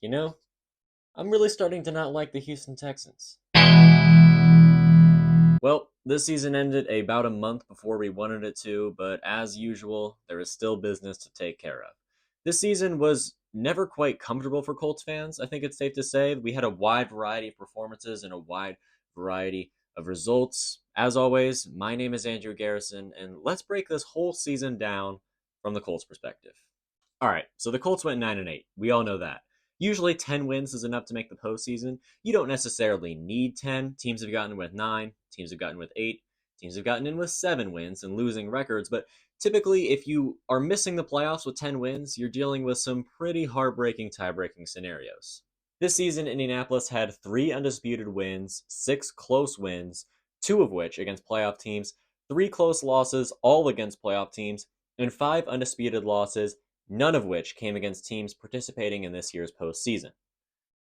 You know, I'm really starting to not like the Houston Texans. Well, this season ended about a month before we wanted it to, but as usual, there is still business to take care of. This season was never quite comfortable for Colts fans, I think it's safe to say. We had a wide variety of performances and a wide variety of results. As always, my name is Andrew Garrison, and let's break this whole season down from the Colts perspective. All right, so the Colts went 9-8. We all know that. Usually 10 wins is enough to make the postseason. You don't necessarily need 10. Teams have gotten with 9, teams have gotten with 8, teams have gotten in with 7 wins and losing records, but typically if you are missing the playoffs with 10 wins, you're dealing with some pretty heartbreaking tie-breaking scenarios. This season, Indianapolis had 3 undisputed wins, 6 close wins, 2 of which against playoff teams, 3 close losses, all against playoff teams, and 5 undisputed losses, none of which came against teams participating in this year's postseason.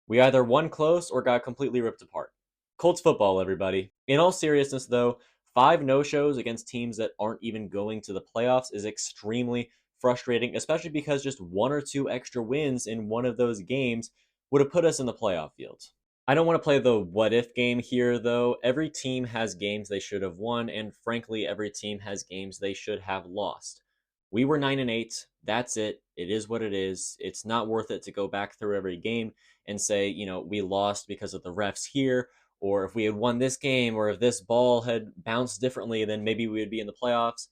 We either won close or got completely ripped apart. Colts football, everybody. In all seriousness, though, 5 no-shows against teams that aren't even going to the playoffs is extremely frustrating, especially because just 1 or 2 extra wins in one of those games would have put us in the playoff field. I don't want to play the what-if game here, though. Every team has games they should have won, and frankly, every team has games they should have lost. We were 9-8. That's it. It is what it is. It's not worth it to go back through every game and say, we lost because of the refs here, or if we had won this game, or if this ball had bounced differently, then maybe we would be in the playoffs.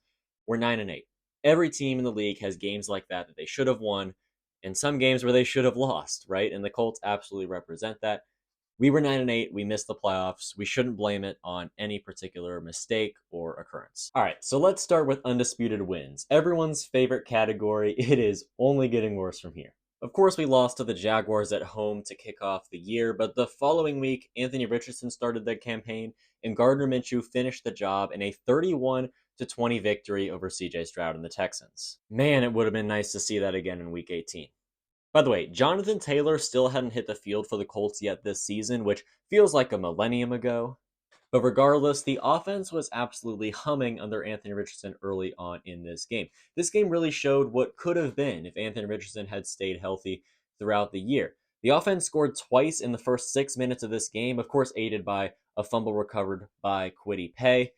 We're 9-8. Every team in the league has games like that they should have won, and some games where they should have lost, right? And the Colts absolutely represent that. We were 9-8. We missed the playoffs. We shouldn't blame it on any particular mistake or occurrence. All right, so let's start with undisputed wins. Everyone's favorite category. It is only getting worse from here. Of course, we lost to the Jaguars at home to kick off the year, but the following week, Anthony Richardson started the campaign, and Gardner Minshew finished the job in a 31-20 victory over CJ Stroud and the Texans. Man, it would have been nice to see that again in Week 18. By the way, Jonathan Taylor still hadn't hit the field for the Colts yet this season, which feels like a millennium ago. But regardless, the offense was absolutely humming under Anthony Richardson early on in this game. This game really showed what could have been if Anthony Richardson had stayed healthy throughout the year. The offense scored twice in the first 6 minutes of this game, of course aided by a fumble recovered by Kwity Paye.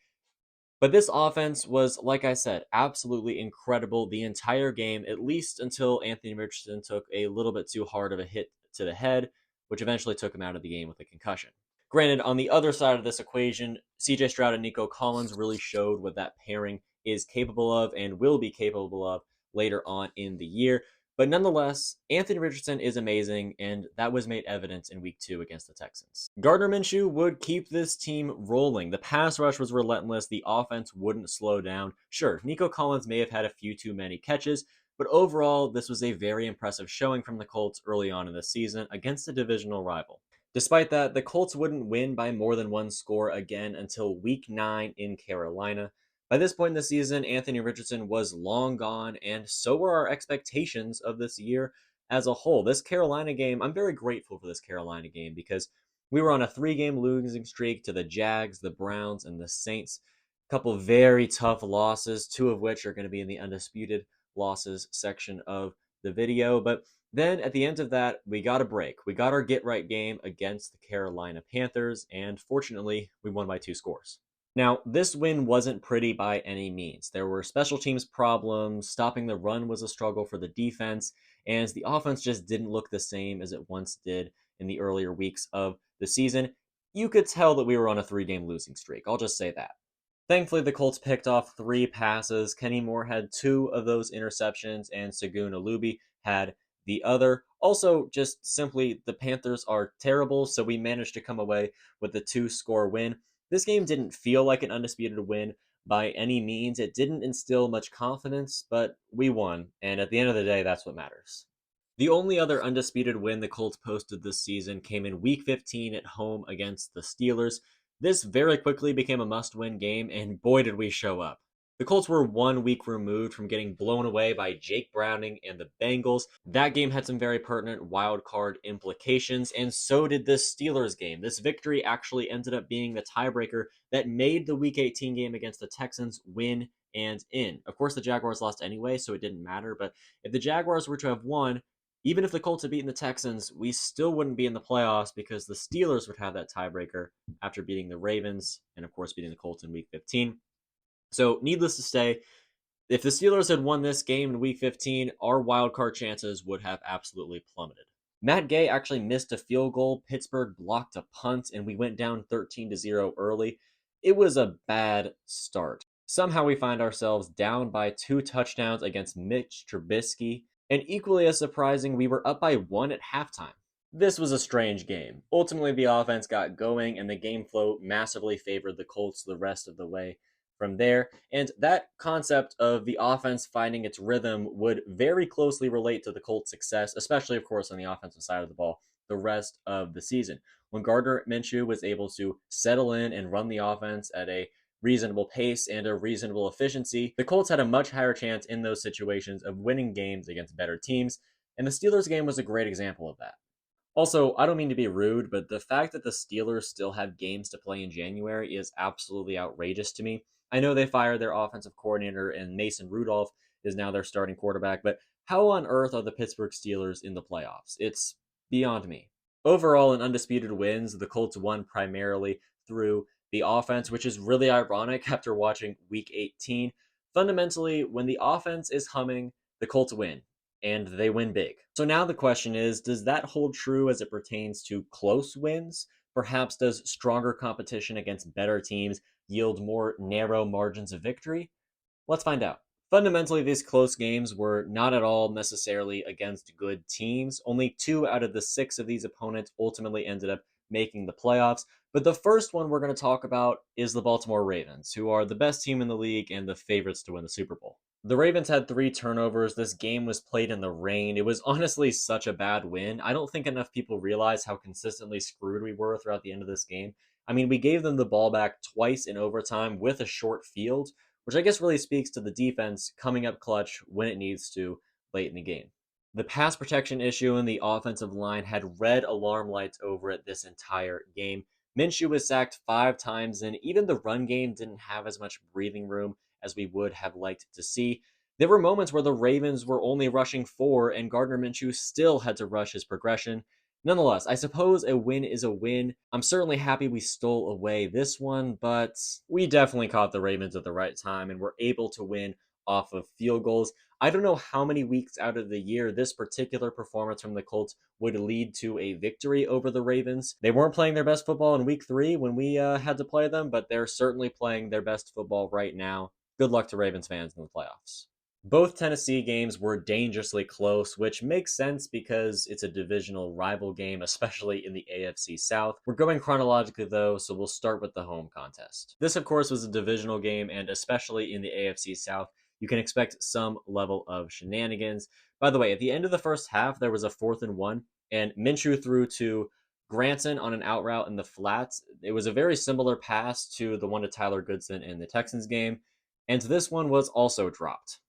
But this offense was, like I said, absolutely incredible the entire game, at least until Anthony Richardson took a little bit too hard of a hit to the head, which eventually took him out of the game with a concussion. Granted, on the other side of this equation, CJ Stroud and Nico Collins really showed what that pairing is capable of and will be capable of later on in the year. But nonetheless, Anthony Richardson is amazing, and that was made evident in Week 2 against the Texans. Gardner Minshew would keep this team rolling. The pass rush was relentless. The offense wouldn't slow down. Sure, Nico Collins may have had a few too many catches, but overall, this was a very impressive showing from the Colts early on in the season against a divisional rival. Despite that, the Colts wouldn't win by more than 1 score again until Week 9 in Carolina. By this point in the season, Anthony Richardson was long gone, and so were our expectations of this year as a whole. This Carolina game, I'm very grateful for this Carolina game because we were on a 3-game losing streak to the Jags, the Browns, and the Saints. A couple very tough losses, 2 of which are going to be in the undisputed losses section of the video. But then at the end of that, we got a break. We got our get-right game against the Carolina Panthers, and fortunately, we won by 2 scores. Now, this win wasn't pretty by any means. There were special teams problems, stopping the run was a struggle for the defense, and the offense just didn't look the same as it once did in the earlier weeks of the season. You could tell that we were on a 3-game losing streak, I'll just say that. Thankfully, the Colts picked off 3 passes. Kenny Moore had 2 of those interceptions, and Segun Alubi had the other. Also, just simply, the Panthers are terrible, so we managed to come away with a 2-score win. This game didn't feel like an undisputed win by any means. It didn't instill much confidence, but we won, and at the end of the day, that's what matters. The only other undisputed win the Colts posted this season came in Week 15 at home against the Steelers. This very quickly became a must-win game, and boy did we show up. The Colts were 1 week removed from getting blown away by Jake Browning and the Bengals. That game had some very pertinent wild card implications, and so did this Steelers game. This victory actually ended up being the tiebreaker that made the Week 18 game against the Texans win and in. Of course, the Jaguars lost anyway, so it didn't matter, but if the Jaguars were to have won, Even if the Colts had beaten the Texans, we still wouldn't be in the playoffs because the Steelers would have that tiebreaker after beating the Ravens and, of course, beating the Colts in Week 15. So, needless to say, if the Steelers had won this game in Week 15, our wild card chances would have absolutely plummeted. Matt Gay actually missed a field goal. Pittsburgh blocked a punt, and we went down 13-0 early. It was a bad start. Somehow we find ourselves down by 2 touchdowns against Mitch Trubisky, and equally as surprising, we were up by 1 at halftime. This was a strange game. Ultimately, the offense got going, and the game flow massively favored the Colts the rest of the way from there. And that concept of the offense finding its rhythm would very closely relate to the Colts' success, especially, of course, on the offensive side of the ball, the rest of the season. When Gardner Minshew was able to settle in and run the offense at a reasonable pace and a reasonable efficiency, the Colts had a much higher chance in those situations of winning games against better teams, and the Steelers game was a great example of that. Also, I don't mean to be rude, but the fact that the Steelers still have games to play in January is absolutely outrageous to me. I know they fired their offensive coordinator and Mason Rudolph is now their starting quarterback, but how on earth are the Pittsburgh Steelers in the playoffs? It's beyond me. Overall, in undisputed wins, the Colts won primarily through the offense, which is really ironic after watching Week 18. Fundamentally, when the offense is humming, the Colts win and they win big. So now the question is, does that hold true as it pertains to close wins? Perhaps does stronger competition against better teams yield more narrow margins of victory? Let's find out. Fundamentally, these close games were not at all necessarily against good teams. Only 2 out of the 6 of these opponents ultimately ended up making the playoffs. But the first one we're going to talk about is the Baltimore Ravens, who are the best team in the league and the favorites to win the Super Bowl. The Ravens had 3 turnovers. This game was played in the rain. It was honestly such a bad win. I don't think enough people realize how consistently screwed we were throughout the end of this game. I mean, we gave them the ball back twice in overtime with a short field, which I guess really speaks to the defense coming up clutch when it needs to late in the game. The pass protection issue in the offensive line had red alarm lights over it this entire game. Minshew was sacked 5 times, and even the run game didn't have as much breathing room as we would have liked to see. There were moments where the Ravens were only rushing 4, and Gardner Minshew still had to rush his progression. Nonetheless, I suppose a win is a win. I'm certainly happy we stole away this one, but we definitely caught the Ravens at the right time and were able to win off of field goals. I don't know how many weeks out of the year this particular performance from the Colts would lead to a victory over the Ravens. They weren't playing their best football in week 3 when we had to play them, but they're certainly playing their best football right now. Good luck to Ravens fans in the playoffs. Both Tennessee games were dangerously close, which makes sense because it's a divisional rival game, especially in the AFC South. We're going chronologically though, so we'll start with the home contest. This, of course, was a divisional game, and especially in the AFC South, you can expect some level of shenanigans. By the way, at the end of the first half, there was a 4th and 1, and Minshew threw to Granson on an out route in the flats. It was a very similar pass to the one to Tyler Goodson in the Texans game, and this one was also dropped.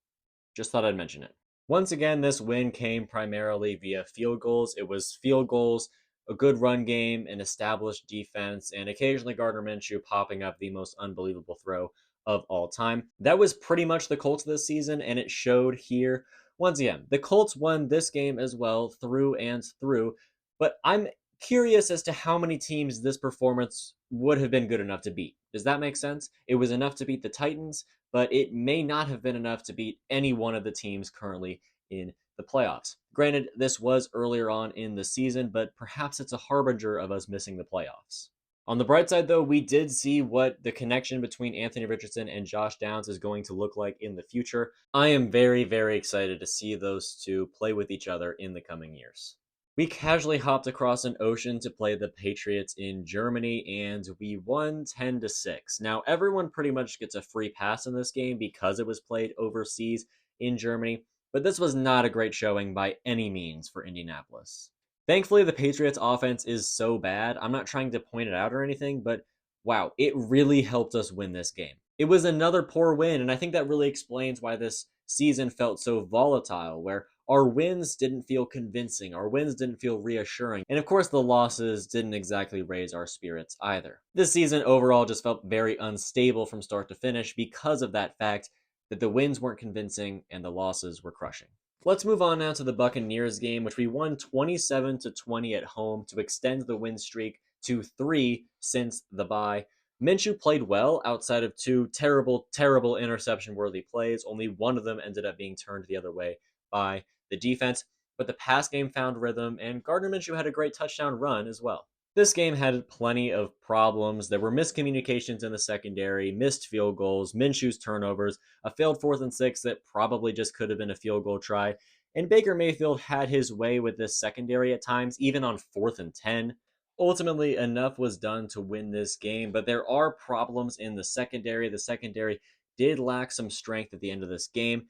Just thought I'd mention it. Once again, this win came primarily via field goals. It was field goals, a good run game, an established defense, and occasionally Gardner Minshew popping up the most unbelievable throw of all time. That was pretty much the Colts this season, and it showed here. Once again, the Colts won this game as well, through and through, but I'm curious as to how many teams this performance would have been good enough to beat. Does that make sense? It was enough to beat the Titans, but it may not have been enough to beat any one of the teams currently in the playoffs. Granted, this was earlier on in the season, but perhaps it's a harbinger of us missing the playoffs. On the bright side, though, we did see what the connection between Anthony Richardson and Josh Downs is going to look like in the future. I am very, very excited to see those two play with each other in the coming years. We casually hopped across an ocean to play the Patriots in Germany, and we won 10-6. Now, everyone pretty much gets a free pass in this game because it was played overseas in Germany, but this was not a great showing by any means for Indianapolis. Thankfully, the Patriots offense is so bad. I'm not trying to point it out or anything, but wow, it really helped us win this game. It was another poor win, and I think that really explains why this season felt so volatile, where our wins didn't feel convincing, our wins didn't feel reassuring, and of course the losses didn't exactly raise our spirits either. This season overall just felt very unstable from start to finish because of that fact that the wins weren't convincing and the losses were crushing. Let's move on now to the Buccaneers game, which we won 27-20 at home to extend the win streak to 3 since the bye. Minshew played well outside of two terrible interception worthy plays. Only one of them ended up being turned the other way by the defense, but the pass game found rhythm, and Gardner Minshew had a great touchdown run as well. This game had plenty of problems. There were miscommunications in the secondary, missed field goals, Minshew's turnovers, a failed 4th and 6 that probably just could have been a field goal try. And Baker Mayfield had his way with this secondary at times, even on 4th and 10. Ultimately, enough was done to win this game, but there are problems in the secondary. The secondary did lack some strength at the end of this game.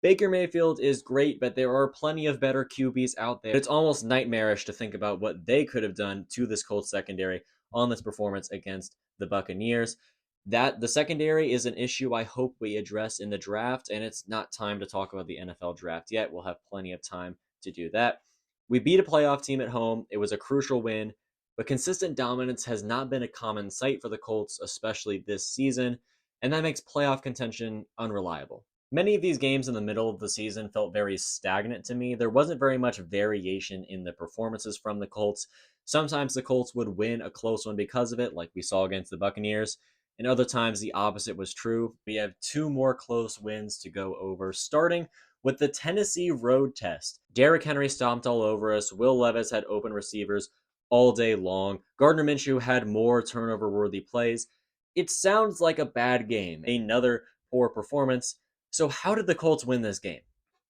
Baker Mayfield is great, but there are plenty of better QBs out there. It's almost nightmarish to think about what they could have done to this Colts secondary on this performance against the Buccaneers. That the secondary is an issue I hope we address in the draft, and it's not time to talk about the NFL draft yet. We'll have plenty of time to do that. We beat a playoff team at home. It was a crucial win, but consistent dominance has not been a common sight for the Colts, especially this season, and that makes playoff contention unreliable. Many of these games in the middle of the season felt very stagnant to me. There wasn't very much variation in the performances from the Colts. Sometimes the Colts would win a close one because of it, like we saw against the Buccaneers, and other times the opposite was true. We have two more close wins to go over, starting with the Tennessee road test. Derrick Henry stomped all over us. Will Levis had open receivers all day long. Gardner Minshew had more turnover worthy plays. It sounds like a bad game, another poor performance. So, how did the Colts win this game?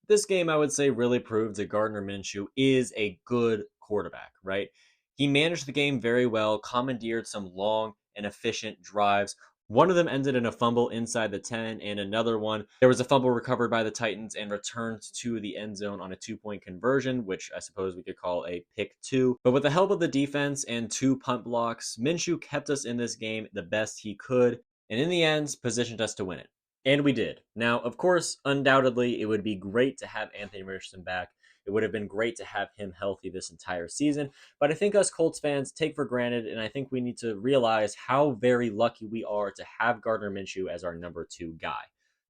This game, I would say, really proved that Gardner Minshew is a good quarterback, right? He managed the game very well, commandeered some long and efficient drives. One of them ended in a fumble inside the 10, and another one, there was a fumble recovered by the Titans and returned to the end zone on a 2-point conversion, which I suppose we could call a pick two. But with the help of the defense and two punt blocks, Minshew kept us in this game the best he could, and in the end, positioned us to win it. And we did. Now, of course, undoubtedly, it would be great to have Anthony Richardson back. It would have been great to have him healthy this entire season. But I think us Colts fans take for granted, and I think we need to realize how very lucky we are to have Gardner Minshew as our number two guy.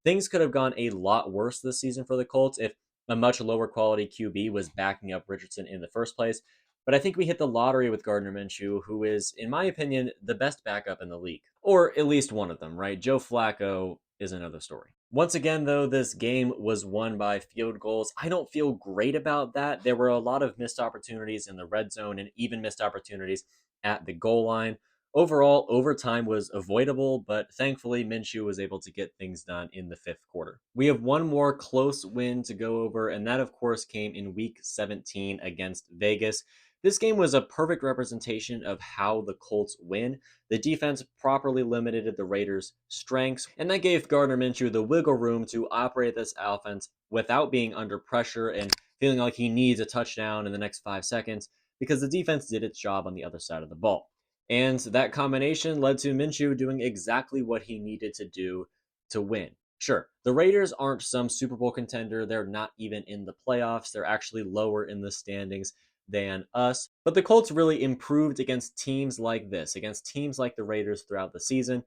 Things could have gone a lot worse this season for the Colts if a much lower quality QB was backing up Richardson in the first place. But I think we hit the lottery with Gardner Minshew, who is, in my opinion, the best backup in the league. Or at least one of them, right? Joe Flacco is another story. Once again, though, this game was won by field goals. I don't feel great about that. There were a lot of missed opportunities in the red zone and even missed opportunities at the goal line. Overall, overtime was avoidable, but thankfully, Minshew was able to get things done in the fifth quarter. We have one more close win to go over, and that, of course, came in Week 17 against Vegas. This game was a perfect representation of how the Colts win. The defense properly limited the Raiders' strengths, and that gave Gardner Minshew the wiggle room to operate this offense without being under pressure and feeling like he needs a touchdown in the next 5 seconds because the defense did its job on the other side of the ball. And that combination led to Minshew doing exactly what he needed to do to win. Sure, the Raiders aren't some Super Bowl contender. They're not even in the playoffs. They're actually lower in the standings than us. But the Colts really improved against teams like this, against teams like the Raiders throughout the season.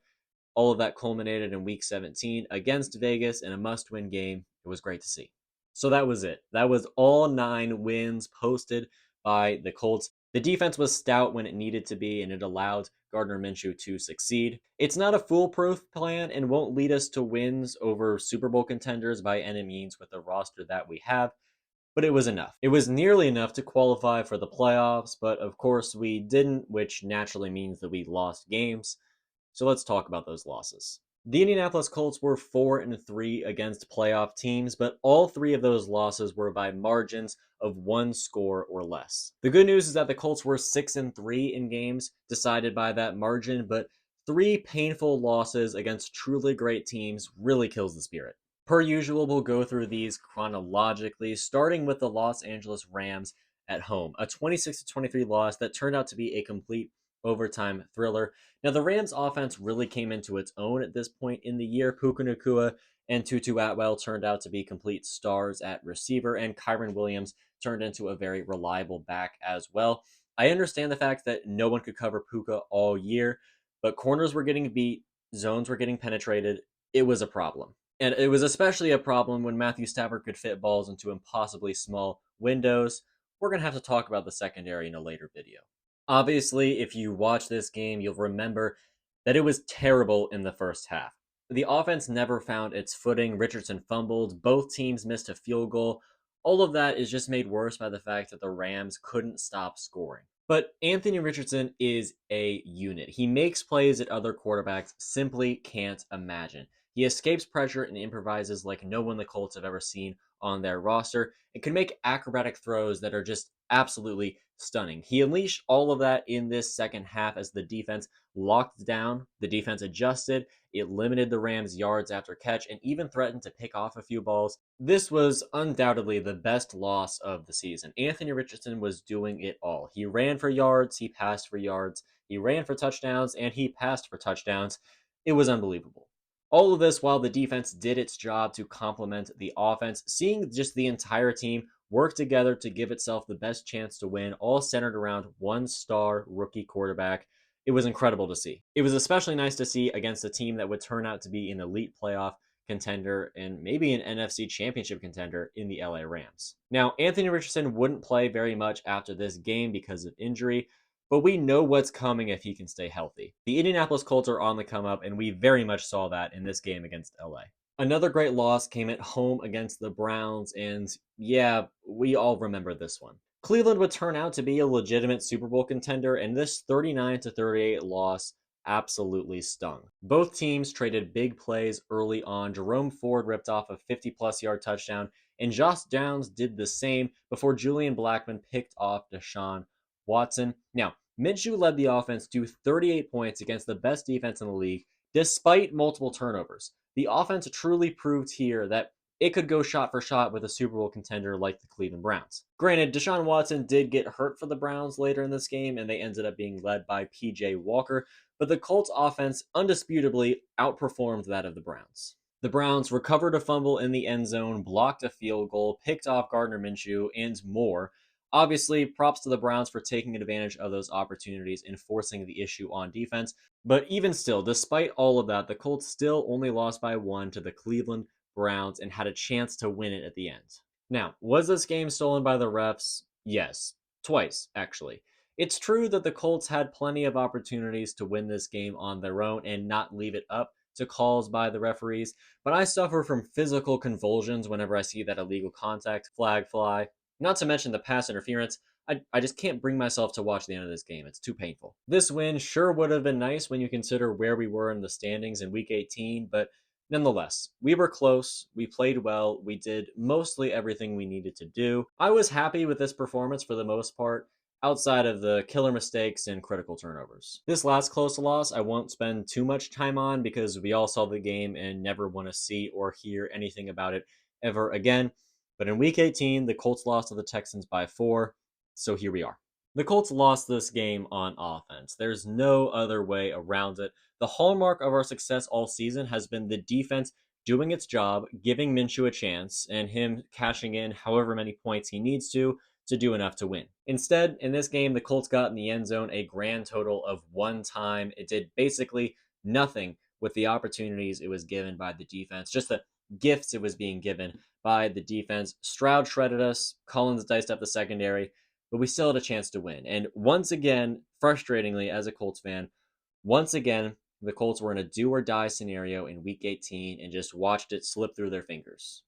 All of that culminated in Week 17 against Vegas in a must-win game. It was great to see. So that was it. That was all 9 wins posted by the Colts. The defense was stout when it needed to be, and it allowed Gardner Minshew to succeed. It's not a foolproof plan and won't lead us to wins over Super Bowl contenders by any means with the roster that we have, but it was enough. It was nearly enough to qualify for the playoffs, but of course we didn't, which naturally means that we lost games. So let's talk about those losses. The Indianapolis Colts were 4-3 against playoff teams, but all 3 of those losses were by margins of 1 score or less. The good news is that the Colts were 6-3 in games decided by that margin, but 3 painful losses against truly great teams really kills the spirit. Per usual, we'll go through these chronologically, starting with the Los Angeles Rams at home, a 26-23 loss that turned out to be a complete overtime thriller. Now, the Rams offense really came into its own at this point in the year. Puka Nacua and Tutu Atwell turned out to be complete stars at receiver, and Kyren Williams turned into a very reliable back as well. I understand the fact that no one could cover Puka all year, but corners were getting beat, zones were getting penetrated. It was a problem. And it was especially a problem when Matthew Stafford could fit balls into impossibly small windows. We're going to have to talk about the secondary in a later video. Obviously, if you watch this game, you'll remember that it was terrible in the first half. The offense never found its footing. Richardson fumbled. Both teams missed a field goal. All of that is just made worse by the fact that the Rams couldn't stop scoring. But Anthony Richardson is a unit. He makes plays that other quarterbacks simply can't imagine. He escapes pressure and improvises like no one the Colts have ever seen on their roster and can make acrobatic throws that are just absolutely stunning. He unleashed all of that in this second half as the defense locked down, the defense adjusted, it limited the Rams' yards after catch, and even threatened to pick off a few balls. This was undoubtedly the best loss of the season. Anthony Richardson was doing it all. He ran for yards, he passed for yards, he ran for touchdowns, and he passed for touchdowns. It was unbelievable. All of this while the defense did its job to complement the offense, seeing just the entire team work together to give itself the best chance to win, all centered around one star rookie quarterback. It was incredible to see. It was especially nice to see against a team that would turn out to be an elite playoff contender and maybe an NFC championship contender in the LA Rams. Now, Anthony Richardson wouldn't play very much after this game because of injury, but we know what's coming if he can stay healthy. The Indianapolis Colts are on the come up, and we very much saw that in this game against LA. Another great loss came at home against the Browns, and yeah, we all remember this one. Cleveland would turn out to be a legitimate Super Bowl contender, and this 39-38 loss absolutely stung. Both teams traded big plays early on. Jerome Ford ripped off a 50-plus yard touchdown, and Josh Downs did the same before Julian Blackmon picked off Deshaun Watson. Now, Minshew led the offense to 38 points against the best defense in the league, despite multiple turnovers. The offense truly proved here that it could go shot for shot with a Super Bowl contender like the Cleveland Browns. Granted, Deshaun Watson did get hurt for the Browns later in this game, and they ended up being led by PJ Walker, but the Colts offense undisputably outperformed that of the Browns. The Browns recovered a fumble in the end zone, blocked a field goal, picked off Gardner Minshew, and more. Obviously, props to the Browns for taking advantage of those opportunities and forcing the issue on defense. But even still, despite all of that, the Colts still only lost by one to the Cleveland Browns and had a chance to win it at the end. Now, was this game stolen by the refs? Yes. Twice, actually. It's true that the Colts had plenty of opportunities to win this game on their own and not leave it up to calls by the referees, but I suffer from physical convulsions whenever I see that illegal contact flag fly. Not to mention the pass interference. I just can't bring myself to watch the end of this game. It's too painful. This win sure would have been nice when you consider where we were in the standings in Week 18, but nonetheless, we were close, we played well, we did mostly everything we needed to do. I was happy with this performance for the most part, outside of the killer mistakes and critical turnovers. This last close loss I won't spend too much time on because we all saw the game and never want to see or hear anything about it ever again. But in Week 18, the Colts lost to the Texans by 4, so here we are. The Colts lost this game on offense. There's no other way around it. The hallmark of our success all season has been the defense doing its job, giving Minshew a chance, and him cashing in however many points he needs to do enough to win. Instead, in this game, the Colts got in the end zone a grand total of one time. It did basically nothing with the opportunities it was given by the defense, just the gifts it was being given by the defense. Stroud shredded us, Collins diced up the secondary, but we still had a chance to win. And once again, frustratingly, as a Colts fan, once again, the Colts were in a do or die scenario in Week 18 and just watched it slip through their fingers.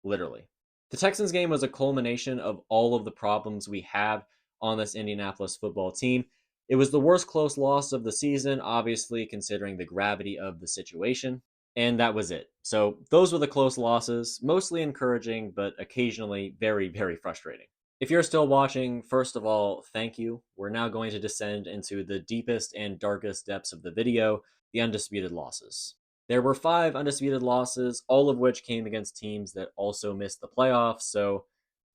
Literally. The Texans game was a culmination of all of the problems we have on this Indianapolis football team. It was the worst close loss of the season, obviously, considering the gravity of the situation. And that was it. So those were the close losses, mostly encouraging, but occasionally very, very frustrating. If you're still watching, first of all, thank you. We're now going to descend into the deepest and darkest depths of the video, the undisputed losses. There were 5 undisputed losses, all of which came against teams that also missed the playoffs, so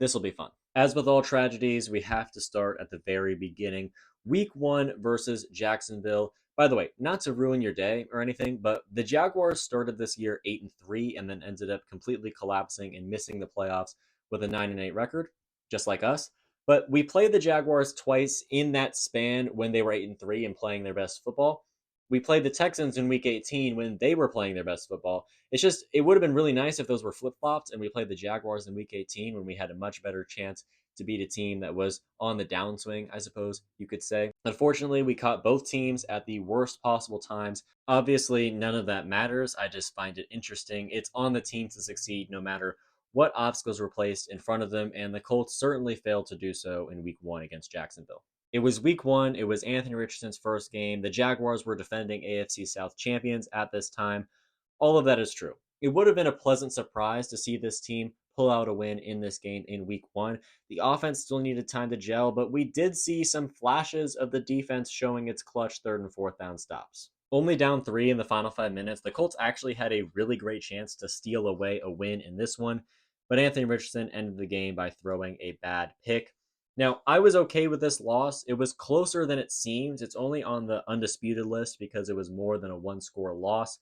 this will be fun. As with all tragedies, we have to start at the very beginning. Week 1 versus Jacksonville. By the way, not to ruin your day or anything, but the Jaguars started this year 8-3 and then ended up completely collapsing and missing the playoffs with a 9-8 record, just like us. But we played the Jaguars twice in that span when they were 8-3 and playing their best football. We played the Texans in week 18 when they were playing their best football. It's just, it would have been really nice if those were flip flopped and we played the Jaguars in week 18 when we had a much better chance to beat a team that was on the downswing, I suppose you could say. Unfortunately, we caught both teams at the worst possible times. Obviously, none of that matters. I just find it interesting. It's on the team to succeed no matter what obstacles were placed in front of them, and the Colts certainly failed to do so in week 1 against Jacksonville. It was week 1. It was Anthony Richardson's first game. The Jaguars were defending AFC South champions at this time. All of that is true. It would have been a pleasant surprise to see this team pull out a win in this game in week 1. The offense still needed time to gel, but we did see some flashes of the defense showing its clutch third and fourth down stops. Only down 3 in the final 5 minutes, the Colts actually had a really great chance to steal away a win in this one, but Anthony Richardson ended the game by throwing a bad pick. Now, I was okay with this loss. It was closer than it seems. It's only on the undisputed list because it was more than a one-score loss.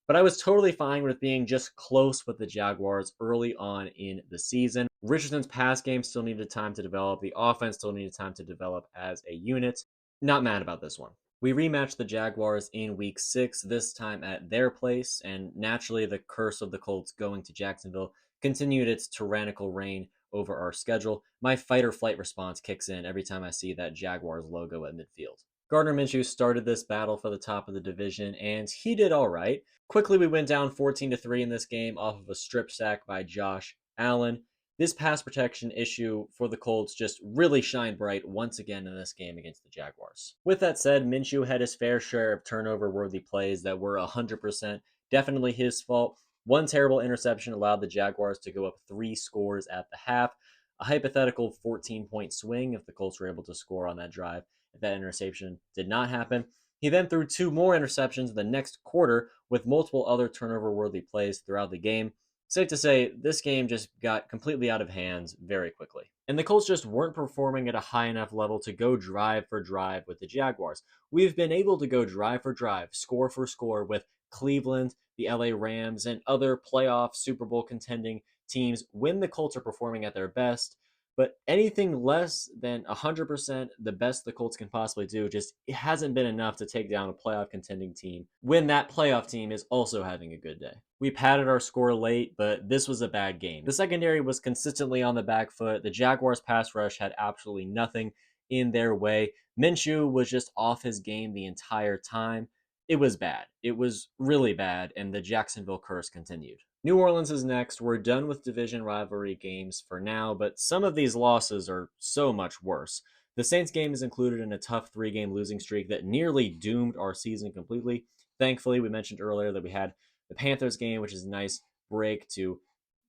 But I was totally fine with being just close with the Jaguars early on in the season. Richardson's pass game still needed time to develop. The offense still needed time to develop as a unit. Not mad about this one. We rematched the Jaguars in week 6, this time at their place, and naturally the curse of the Colts going to Jacksonville continued its tyrannical reign over our schedule. My fight or flight response kicks in every time I see that Jaguars logo at midfield. Gardner Minshew started this battle for the top of the division, and he did all right. Quickly, we went down 14-3 in this game off of a strip sack by Josh Allen. This pass protection issue for the Colts just really shined bright once again in this game against the Jaguars. With that said, Minshew had his fair share of turnover-worthy plays that were 100% definitely his fault. One terrible interception allowed the Jaguars to go up 3 scores at the half. A hypothetical 14-point swing if the Colts were able to score on that drive if that interception did not happen. He then threw 2 more interceptions in the next quarter with multiple other turnover-worthy plays throughout the game. Safe to say, this game just got completely out of hands very quickly. And the Colts just weren't performing at a high enough level to go drive for drive with the Jaguars. We've been able to go drive for drive, score for score with Cleveland, the LA Rams, and other playoff Super Bowl contending teams when the Colts are performing at their best. But anything less than 100% the best the Colts can possibly do just it hasn't been enough to take down a playoff contending team when that playoff team is also having a good day. We padded our score late, but this was a bad game. The secondary was consistently on the back foot. The Jaguars' pass rush had absolutely nothing in their way. Minshew was just off his game the entire time. It was bad. It was really bad, and the Jacksonville curse continued. New Orleans is next. We're done with division rivalry games for now, but some of these losses are so much worse. The Saints game is included in a tough 3-game losing streak that nearly doomed our season completely. Thankfully, we mentioned earlier that we had the Panthers game, which is a nice break to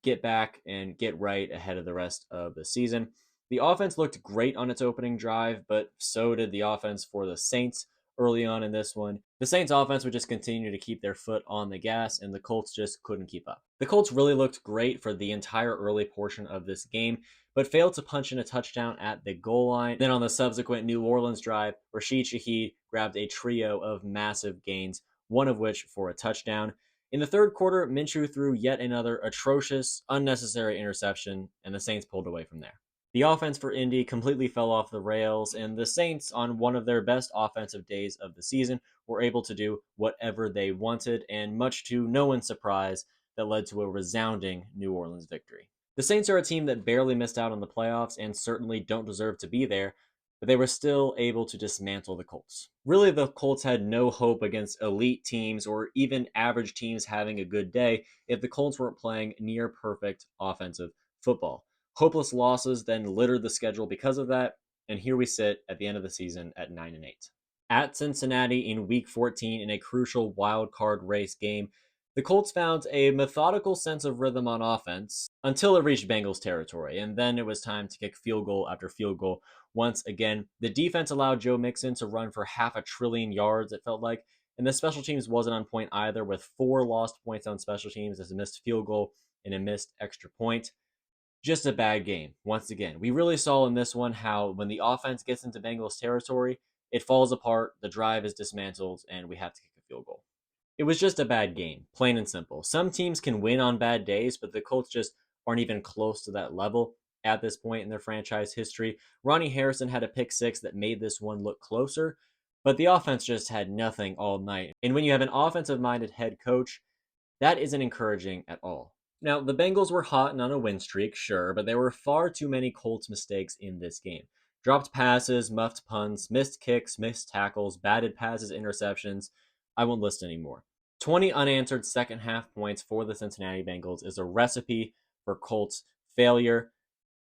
get back and get right ahead of the rest of the season. The offense looked great on its opening drive, but so did the offense for the Saints early on in this one. The Saints offense would just continue to keep their foot on the gas, and the Colts just couldn't keep up. The Colts really looked great for the entire early portion of this game, but failed to punch in a touchdown at the goal line. Then on the subsequent New Orleans drive, Rashid Shaheed grabbed a trio of massive gains, one of which for a touchdown. In the third quarter, Minshew threw yet another atrocious, unnecessary interception, and the Saints pulled away from there. The offense for Indy completely fell off the rails, and the Saints, on one of their best offensive days of the season, were able to do whatever they wanted, and much to no one's surprise, that led to a resounding New Orleans victory. The Saints are a team that barely missed out on the playoffs and certainly don't deserve to be there, but they were still able to dismantle the Colts. Really, the Colts had no hope against elite teams or even average teams having a good day if the Colts weren't playing near perfect offensive football. Hopeless losses then littered the schedule because of that, and here we sit at the end of the season at 9-8. At Cincinnati in Week 14 in a crucial wild card race game, the Colts found a methodical sense of rhythm on offense until it reached Bengals territory, and then it was time to kick field goal after field goal. Once again, the defense allowed Joe Mixon to run for 500 billion yards, it felt like, and the special teams wasn't on point either, with 4 lost points on special teams as a missed field goal and a missed extra point. Just a bad game, once again. We really saw in this one how when the offense gets into Bengals territory, it falls apart, the drive is dismantled, and we have to kick a field goal. It was just a bad game, plain and simple. Some teams can win on bad days, but the Colts just aren't even close to that level at this point in their franchise history. Ronnie Harrison had a pick 6 that made this one look closer, But the offense just had nothing all night. And when you have an offensive-minded head coach, that isn't encouraging at all. Now, the Bengals were hot and on a win streak, sure, but there were far too many Colts mistakes in this game. Dropped passes, muffed punts, missed kicks, missed tackles, batted passes, interceptions. I won't list anymore. 20 unanswered second half points for the Cincinnati Bengals is a recipe for Colts failure.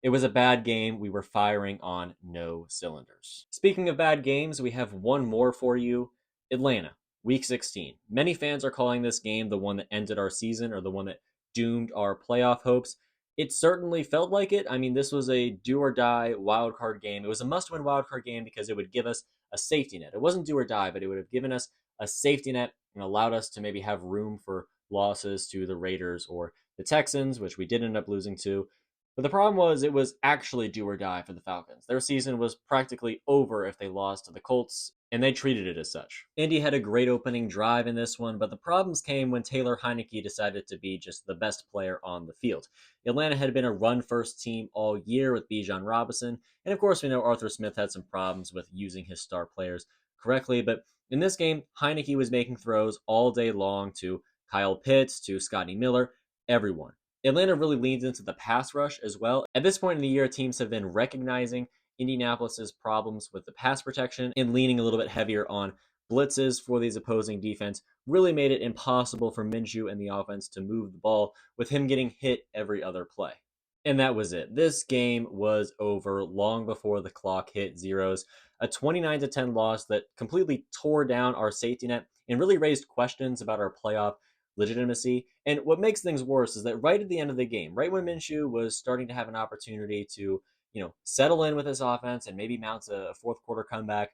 It was a bad game. We were firing on no cylinders. Speaking of bad games, we have one more for you. Atlanta, Week 16. Many fans are calling this game the one that ended our season or the one that doomed our playoff hopes. It certainly felt like it. I mean, this was a do or die wild card game. It was a must-win wild card game because it would give us a safety net. It wasn't do or die, but it would have given us a safety net and allowed us to maybe have room for losses to the Raiders or the Texans, which we did end up losing to. But the problem was it was actually do or die for the Falcons. Their season was practically over if they lost to the Colts, and they treated it as such. Indy had a great opening drive in this one, but the problems came when Taylor Heinicke decided to be just the best player on the field. Atlanta had been a run-first team all year with Bijan Robinson, and of course we know Arthur Smith had some problems with using his star players correctly, but in this game, Heinicke was making throws all day long to Kyle Pitts, to Scotty Miller, everyone. Atlanta really leans into the pass rush as well. At this point in the year, teams have been recognizing Indianapolis's problems with the pass protection and leaning a little bit heavier on blitzes for these opposing defense. Really made it impossible for Minshew and the offense to move the ball, with him getting hit every other play. And that was it. This game was over long before the clock hit zeros. A 29-10 loss that completely tore down our safety net and really raised questions about our playoff legitimacy. And what makes things worse is that right at the end of the game, right when Minshew was starting to have an opportunity to, settle in with his offense and maybe mount a fourth quarter comeback,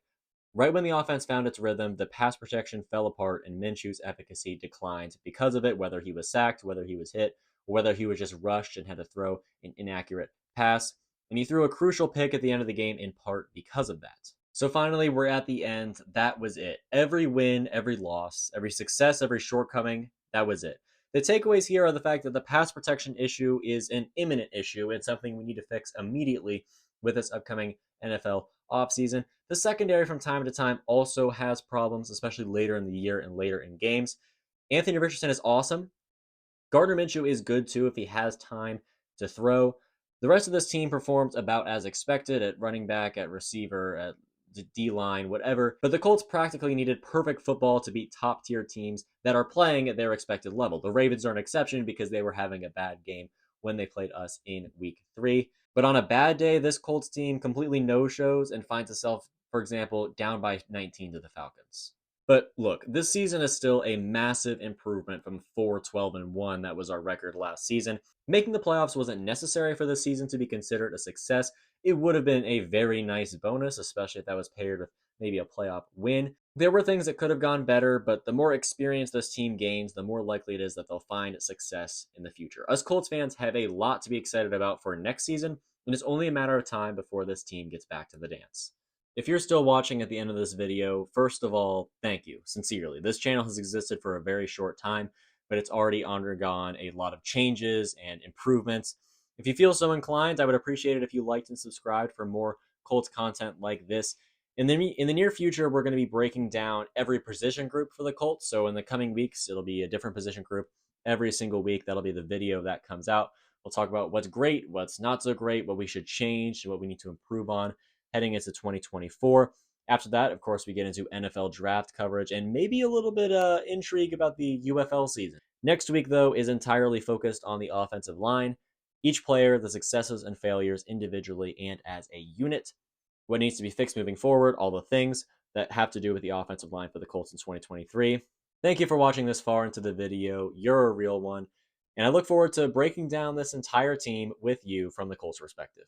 right when the offense found its rhythm, the pass protection fell apart and Minshew's efficacy declined because of it, whether he was sacked, whether he was hit, or whether he was just rushed and had to throw an inaccurate pass. And he threw a crucial pick at the end of the game in part because of that. So finally, we're at the end. That was it. Every win, every loss, every success, every shortcoming, that was it. The takeaways here are the fact that the pass protection issue is an imminent issue and something we need to fix immediately with this upcoming NFL offseason. The secondary from time to time also has problems, especially later in the year and later in games. Anthony Richardson is awesome. Gardner Minshew is good too if he has time to throw. The rest of this team performs about as expected at running back, at receiver, at D-line, whatever. But the Colts practically needed perfect football to beat top-tier teams that are playing at their expected level. The Ravens are an exception because they were having a bad game when they played us in Week 3. But on a bad day, this Colts team completely no-shows and finds itself, for example, down by 19 to the Falcons. But look, this season is still a massive improvement from 4-12-1 that was our record last season. Making the playoffs wasn't necessary for this season to be considered a success. It would have been a very nice bonus, especially if that was paired with maybe a playoff win. There were things that could have gone better, but the more experience this team gains, the more likely it is that they'll find success in the future. Us Colts fans have a lot to be excited about for next season, and it's only a matter of time before this team gets back to the dance. If you're still watching at the end of this video, first of all, thank you, sincerely. This channel has existed for a very short time, but it's already undergone a lot of changes and improvements. If you feel so inclined, I would appreciate it if you liked and subscribed for more Colts content like this. In the near future, we're going to be breaking down every position group for the Colts. So in the coming weeks, it'll be a different position group every single week. That'll be the video that comes out. We'll talk about what's great, what's not so great, what we should change, what we need to improve on heading into 2024. After that, of course, we get into NFL draft coverage and maybe a little bit intrigue about the UFL season. Next week, though, is entirely focused on the offensive line. Each player, the successes and failures individually and as a unit, what needs to be fixed moving forward, all the things that have to do with the offensive line for the Colts in 2023. Thank you for watching this far into the video. You're a real one. And I look forward to breaking down this entire team with you from the Colts perspective.